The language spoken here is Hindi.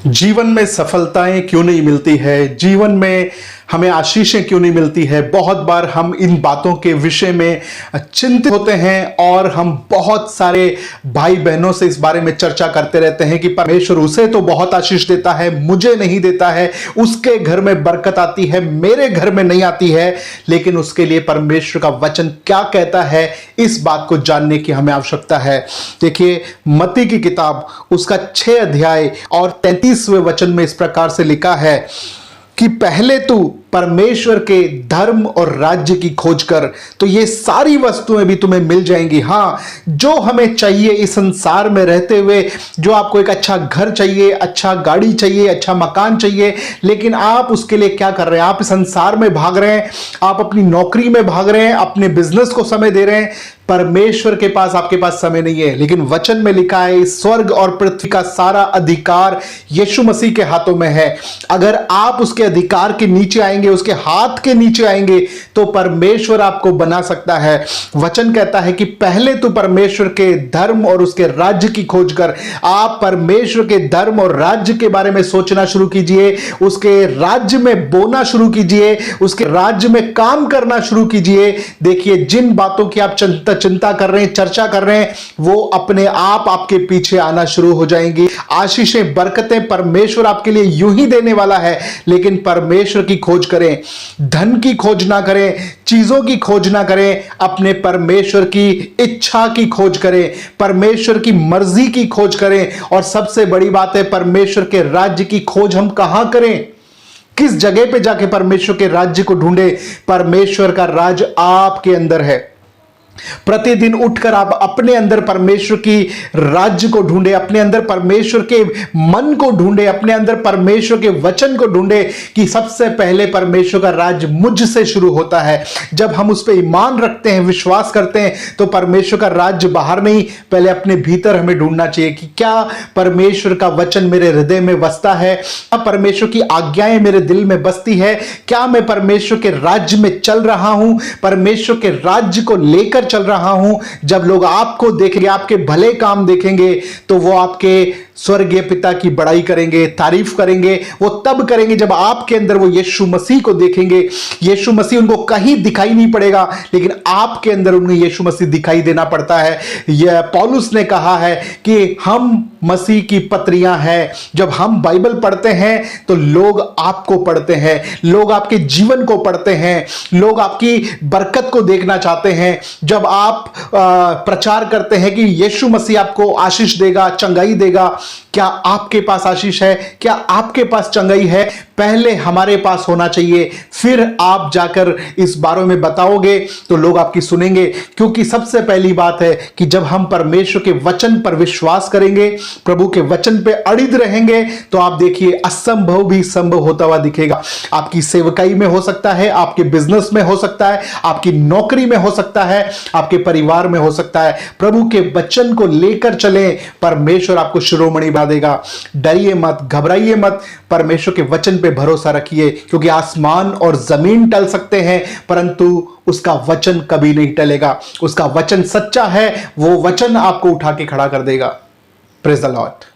जीवन में सफलताएं क्यों नहीं मिलती है, जीवन में हमें आशीषें क्यों नहीं मिलती है। बहुत बार हम इन बातों के विषय में चिंतित होते हैं और हम बहुत सारे भाई बहनों से इस बारे में चर्चा करते रहते हैं कि परमेश्वर उसे तो बहुत आशीष देता है, मुझे नहीं देता है, उसके घर में बरकत आती है, मेरे घर में नहीं आती है। लेकिन उसके लिए परमेश्वर का वचन क्या कहता है, इस बात को जानने की हमें आवश्यकता है। देखिए, मत्ती की किताब उसका 6 अध्याय और 33वें वचन में इस प्रकार से लिखा है कि पहले तू परमेश्वर के धर्म और राज्य की खोज कर, तो ये सारी वस्तुएं भी तुम्हें मिल जाएंगी। हाँ, जो हमें चाहिए इस संसार में रहते हुए, जो आपको एक अच्छा घर चाहिए, अच्छा गाड़ी चाहिए, अच्छा मकान चाहिए, लेकिन आप उसके लिए क्या कर रहे हैं? आप इस संसार में भाग रहे हैं, आप अपनी नौकरी में भाग रहे हैं, अपने बिजनेस को समय दे रहे हैं। परमेश्वर के पास आपके पास समय नहीं है। लेकिन वचन में लिखा है स्वर्ग और पृथ्वी का सारा अधिकार यीशु मसीह के हाथों में है। अगर आप उसके अधिकार के नीचे आएंगे, उसके हाथ के नीचे आएंगे, तो परमेश्वर आपको बना सकता है। वचन कहता है कि पहले तो परमेश्वर के धर्म और उसके राज्य की खोज कर। आप परमेश्वर के धर्म और राज्य के बारे में सोचना शुरू कीजिए, उसके राज्य में बोना शुरू कीजिए, उसके राज्य में काम करना शुरू कीजिए। देखिए, जिन बातों की आप चिंता कर रहे हैं, चर्चा कर रहे हैं, वो अपने आप आपके पीछे आना शुरू हो जाएंगी। आशीषें, बरकतें परमेश्वर आपके लिए यूं ही देने वाला है। लेकिन परमेश्वर की खोज करें, धन की खोज ना करें, चीजों की खोज ना करें, अपने परमेश्वर की इच्छा की खोज करें, परमेश्वर की मर्जी की खोज करें। और सबसे बड़ी बात है, परमेश्वर के राज्य की खोज हम कहां करें? किस जगह पे जाके परमेश्वर के राज्य को ढूंढे? परमेश्वर का राज्य आपके अंदर है। प्रतिदिन उठकर आप अपने अंदर परमेश्वर की राज्य को ढूंढे, अपने अंदर परमेश्वर के मन को ढूंढे, अपने अंदर परमेश्वर के वचन को ढूंढे कि सबसे पहले परमेश्वर का राज्य मुझसे शुरू होता है। जब हम उस पर ईमान रखते हैं, विश्वास करते हैं, तो परमेश्वर का राज्य बाहर नहीं, पहले अपने भीतर हमें ढूंढना चाहिए कि क्या परमेश्वर का वचन मेरे हृदय में बसता है, क्या परमेश्वर की आज्ञाएं मेरे दिल में बसती है, क्या मैं परमेश्वर के राज्य में चल रहा हूं, परमेश्वर के राज्य को लेकर चल रहा हूं। जब लोग आपको देखेंगे, आपके भले काम देखेंगे, तो वो आपके स्वर्गीय पिता की बड़ाई करेंगे, तारीफ करेंगे। वो तब करेंगे जब आपके अंदर वो यीशु मसीह को देखेंगे। यीशु मसीह उनको कहीं दिखाई नहीं पड़ेगा, लेकिन आपके अंदर उन्हें यीशु मसीह दिखाई देना पड़ता है। यह पौलुस ने कहा है कि हम मसीह की पत्रियां हैं। जब हम बाइबल पढ़ते हैं तो लोग आपको पढ़ते हैं, लोग आपके जीवन को पढ़ते हैं, लोग आपकी बरकत को देखना चाहते हैं। जब आप प्रचार करते हैं कि यीशु मसीह आपको आशीष देगा, चंगाई देगा, क्या आपके पास आशीष है? क्या आपके पास चंगाई है? पहले हमारे पास होना चाहिए, फिर आप जाकर इस बारे में बताओगे तो लोग आपकी सुनेंगे। क्योंकि सबसे पहली बात है कि जब हम परमेश्वर के वचन पर विश्वास करेंगे, प्रभु के वचन पे अड़िग रहेंगे, तो आप देखिए असंभव भी संभव होता हुआ दिखेगा। आपकी सेवकाई में हो सकता है, आपके बिजनेस में हो सकता है, आपकी नौकरी में हो सकता है, आपके परिवार में हो सकता है। प्रभु के वचन को लेकर चलें, परमेश्वर आपको शिरोमणि बना देगा। डरिए मत, घबराइए मत, परमेश्वर के वचन पे भरोसा रखिए। क्योंकि आसमान और जमीन टल सकते हैं, परंतु उसका वचन कभी नहीं टलेगा। उसका वचन सच्चा है, वो वचन आपको उठा के खड़ा कर देगा। Praise the Lord.